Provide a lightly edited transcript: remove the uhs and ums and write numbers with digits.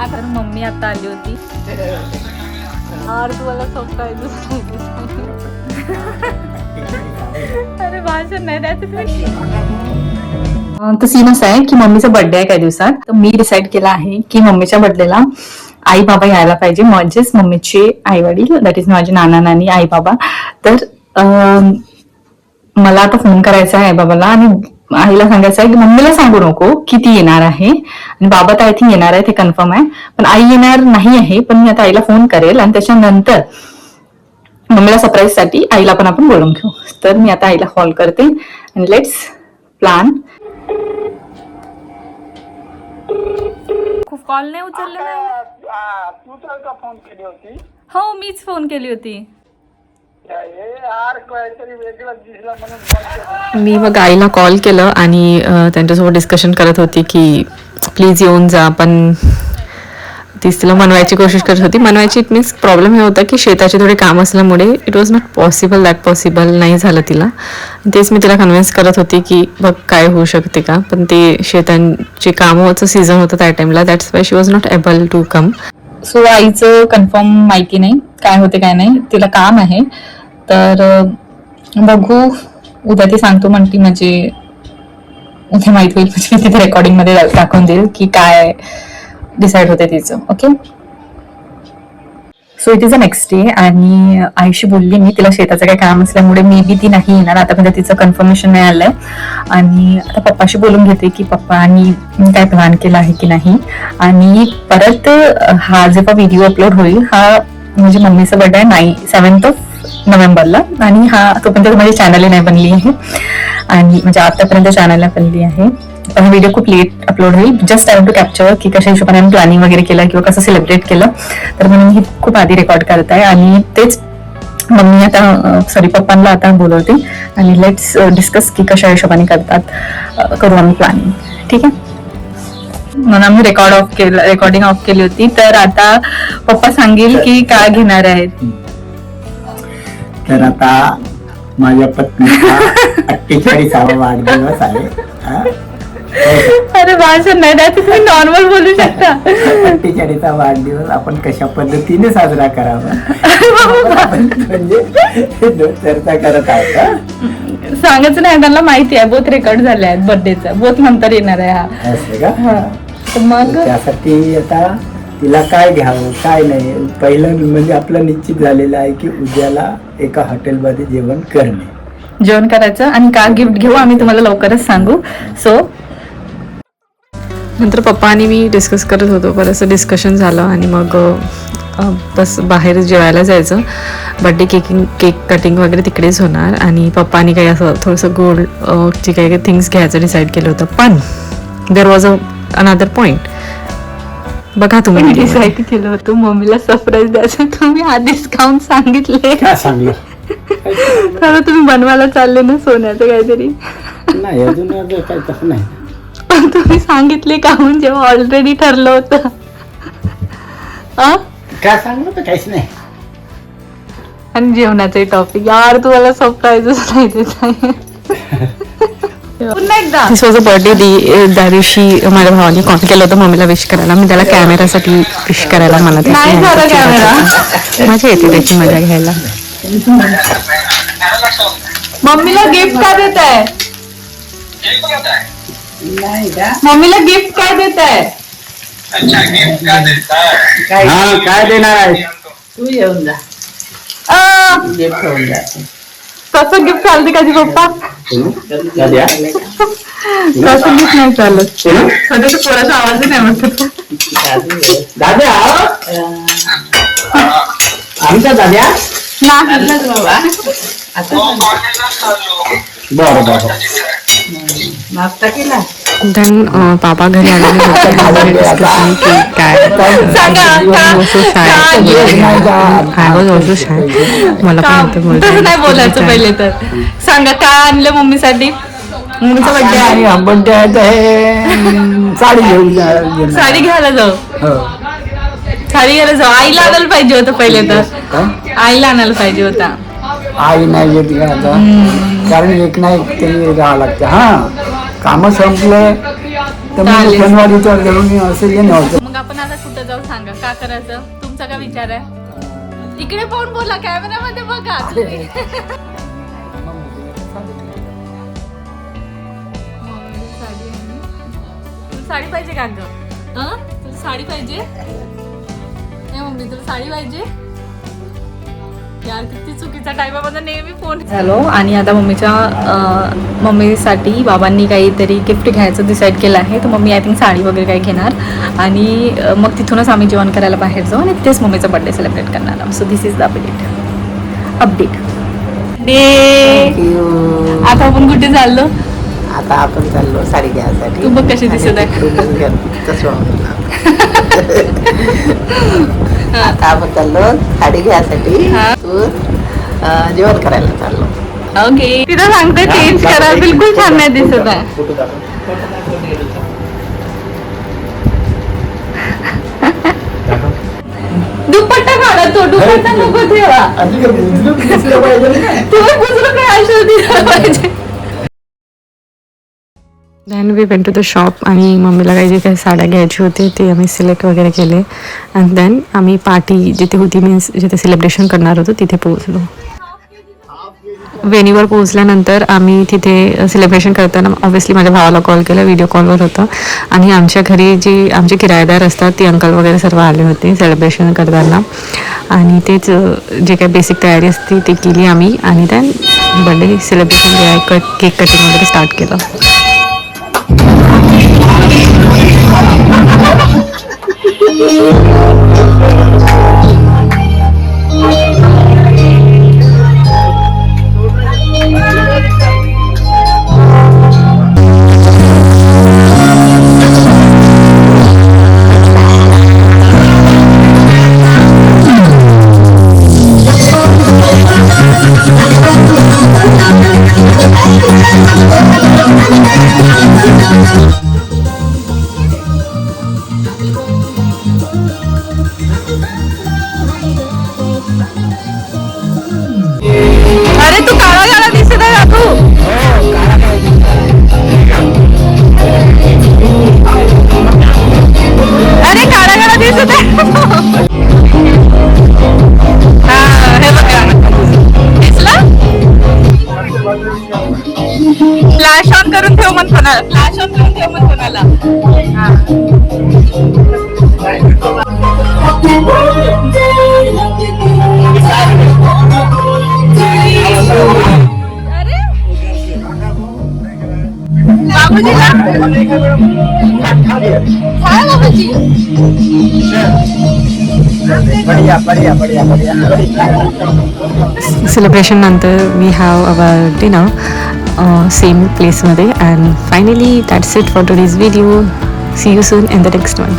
आता मम्मी आता आली होती. तुम्हाला सोपं आहे अरे भाषण नाही द्यायचं. तर सीन असं आहे की मम्मीचा बर्थडे आहे काही दिवसात. तर मी डिसाईड केला आहे की मम्मीच्या बर्थडेला आई बाबा यायला पाहिजे, म्हणजेच मम्मीचे आई वडील, दॅट इज माझे नाना नानी आई बाबा. तर मला आता फोन करायचा आहे आई बाबाला आणि आईला सांगायचं आहे की मम्मीला सांगू नको की ती येणार आहे, आणि बाबा तर आय थिंक येणार आहे, ते कन्फर्म आहे, पण आई येणार नाही आहे. पण मी आता आईला फोन करेल आणि त्याच्यानंतर मम्मीला सरप्राईज साठी आईला पण आपण बोलून घेऊ. तर मी आता आईला कॉल करते आणि लेट्स प्लॅन. खूप कॉल नाही उचलले तू तर का फोन केली होती? हो, मीच फोन केली होती. यार काहीतरी वेगळं दिसलं म्हणून मी मग आईला कॉल केलं आणि त्यांच्यासोबत डिस्कशन करत होती की प्लीज येऊन जा. पण तीच तिला मनवायची कोशिश करत होती. मनवायची इट मीन्स प्रॉब्लेम हे होता की शेताचे थोडे काम असल्यामुळे it was not possible, that possible नाही झालं तिला. तेच मी तिला कन्व्हिन्स करत होती की बघ काय होऊ शकते का, पण ते शेतांची कामाचं सीझन होतं त्या टाइमला, that's why she was not able to come. So आईचं कन्फर्म माहिती नाही काय होते काय नाही, तिला काम आहे. तर बघू, उद्या ती सांगतो म्हणती, म्हणजे उद्या माहित होईल, म्हणजे मी तिथे रेकॉर्डिंग मध्ये दाखवून देईल की काय डिसाईड होते तिचं. Okay, so it is a next day आणि आईशी बोलली मी, तिला शेताचं काही काम असल्यामुळे मे बी ती नाही येणार आतापर्यंत, तिचं कन्फर्मेशन नाही आलंय. आणि आता पप्पाशी बोलून घेते की पप्पांनी काय प्लॅन केला आहे की नाही. आणि परत हा जेव्हा व्हिडिओ अपलोड होईल, हा म्हणजे मम्मीचा बर्थडे आहे 7 नोव्हेंबरला, आणि हा तोपर्यंत माझी चॅनल नाही बनली आहे, आणि म्हणजे आतापर्यंत चॅनलला बनली आहे. पण हा व्हिडिओ खूप लेट अपलोड होईल, जस्ट टाइम टू कॅप्चर की कशा हिशोबाने आम्ही प्लॅनिंग वगैरे केलं किंवा कसं सेलिब्रेट केलं. तर म्हणून ही खूप आधी रेकॉर्ड करत आहे. आणि तेच मम्मी आता पप्पांना आता बोलवते आणि लेट्स डिस्कस की कशा हिशोबाने करतात, करू आम्ही प्लॅनिंग. ठीक आहे, म्हणून आम्ही रेकॉर्डिंग ऑफ केली होती. तर आता पप्पा सांगेल की काय घेणार आहेत. तर आता माझ्या पत्नीचा 48वा वाढदिवस आहे. अरे भाषण नाही द्यायचं, तुम्ही नॉर्मल बोलू शकता. 48वा वाढदिवस आपण कशा पद्धतीने साजरा करावा म्हणजे चर्चा करत आहे का? सांगायचं नाही, त्यांना माहिती आहे, बोथ रेकॉर्ड झाले आहेत बर्थडेचा, बोथ नंतर येणार आहे हा. असं का? तर मग त्यासाठी आता तिला काय घ्यावं काय नाही, पहिलं म्हणजे आपलं निश्चित झालेलं आहे की उद्याला एका हॉटेलमध्ये जेवण करायचं आणि का गिफ्ट घेऊ आम्ही तुम्हाला लवकरच सांगू. सो नंतर पप्पा आणि मी डिस्कस करत होतो, बरंचसं डिस्कशन झालं आणि मग बस बाहेर जेवायला जायचं. बर्थडे केक कटिंग वगैरे तिकडेच होणार, आणि पप्पानी काही असं थोडंसं गोल्ड जे काही थिंग्स घ्यायचं डिसाईड केलं होतं. पण देर वॉज अनदर पॉईंट. बघा, तुम्ही डिसाईड केलं होतं मम्मीला सरप्राईज द्यायचं, तुम्ही आधीच खाऊन सांगितले. काय सांगलं? खरं तुम्ही बनवायला चालले ना सोन्याचं काहीतरी? नाही, अजून काही तसं नाही. पण तुम्ही सांगितले काहून जेव्हा ऑलरेडी ठरलं होतं? काय सांगलं तर काहीच नाही. आणि जेवणाचे टॉपिक यार, तुम्हाला सरप्राईजच नाही देत आहे. पुन्हा एकदा दिस वॉज अ बर्थडे त्या दिवशी माझ्या भावाने कॉल केलं होतं मम्मीला विश करायला. मी त्याला कॅमेरासाठी विश करायला म्हणत होते. मजा येते त्याची मजा घ्यायला. मम्मीला गिफ्ट काय देत आहे? मम्मीला गिफ्ट काय देत आहे? काय देणार आहे? तू येऊन जा, गिफ्ट होऊन जा. कसं गिफ्ट चालते का पप्पा? कसं गिफ्ट नाही चालत. स्वतःच्या पोराचा आवाज नाही म्हणतो. दादा, आमचा दादा बाबा आता बरं बरं. नाश्ता केला? देन पापा घरी आलेले होते की काय मला पण नाही बोलायचं पहिले. तर सांगा काय आणलं मम्मीसाठी? मम्मीचा बर्थडे आहे. बर्थडे आहे, साडी घेऊन साडी घ्यायला जाऊ. साडी घ्यायला जाऊ. आईला आणायला पाहिजे होतं पहिले. तर आईला आणायला पाहिजे होता. आई नाही येत का आता, कारण एक नाही तरी राहावं लागतं. कामं संपलं तर मग चालेल. शनिवारीच्यावर घेऊन असेल ते न्यायचं. मग आपण आता कुठं जाऊ सांगा, का करायचं? तुमचा काय विचार आहे? इकडे पाहून बोला, कॅमेरामध्ये बघा तुम्ही. तुला साडी पाहिजे का ग? तुला साडी पाहिजे? नाही मम्मी, तुला साडी पाहिजे? यार किती चुकीचा टाइमामध्ये नेहमी फोन झालो. आणि आता मम्मीसाठी बाबांनी काहीतरी गिफ्ट घ्यायचं डिसाईड केलं आहे. तर मम्मी आय थिंक साडी वगैरे काही घेणार आणि मग तिथूनच आम्ही जेवण करायला बाहेर जाऊ आणि तिथेच मम्मीचा बर्थडे सेलिब्रेट करणार. So this is the update. आता आपण कुठे चाललो? आता आपण चाललो साडी घ्यायसाठी. तू बघ कशी दिसत आहे. आता आपण चाललो साडी घ्यायसाठी. हा. तू जेवण करायला चाललो. ओके. तिथं सांगते चेंज करा, बिलकुल छान नाही दिसत आहे. दुपट्टा काढा, तो दुपट्टा नको ठेवा. तुम्ही बुजरू काय आशा दिला पाहिजे. Then we went to the shop आणि मम्मीला काही जे काही साड्या घ्यायची होती ते आम्ही सिलेक्ट वगैरे केले. अँड देन आम्ही पार्टी जिथे होती, मीन्स जिथे सेलिब्रेशन करणार होतो तिथे पोहोचलो. वेन्यूवर पोहोचल्यानंतर आम्ही तिथे सेलिब्रेशन करताना ऑब्व्हियसली माझ्या भावाला कॉल केला, व्हिडिओ कॉलवर होतं. आणि आमच्या घरी जे आमचे किरायेदार असतात ते अंकल वगैरे सर्व आले होते सेलिब्रेशन करताना. आणि तेच जे काही बेसिक तयारी असते ते केली आम्ही. आणि देन बर्थडे सेलिब्रेशन जे आहे केक कटिंग वगैरे स्टार्ट केलं. अरे तू काळा काळा दिसत आहे काकू. अरे काळा काळा दिसत आहे. हा हे बघा दिसलं. फ्लॅश ऑन करून ठेव मन कोणाला, फ्लॅश ऑन करून ठेव मन कोणाला. सेलिब्रेशन नंतर we have our dinner same प्लेसमध्ये. And finally that's it for today's video. See you soon in the next one.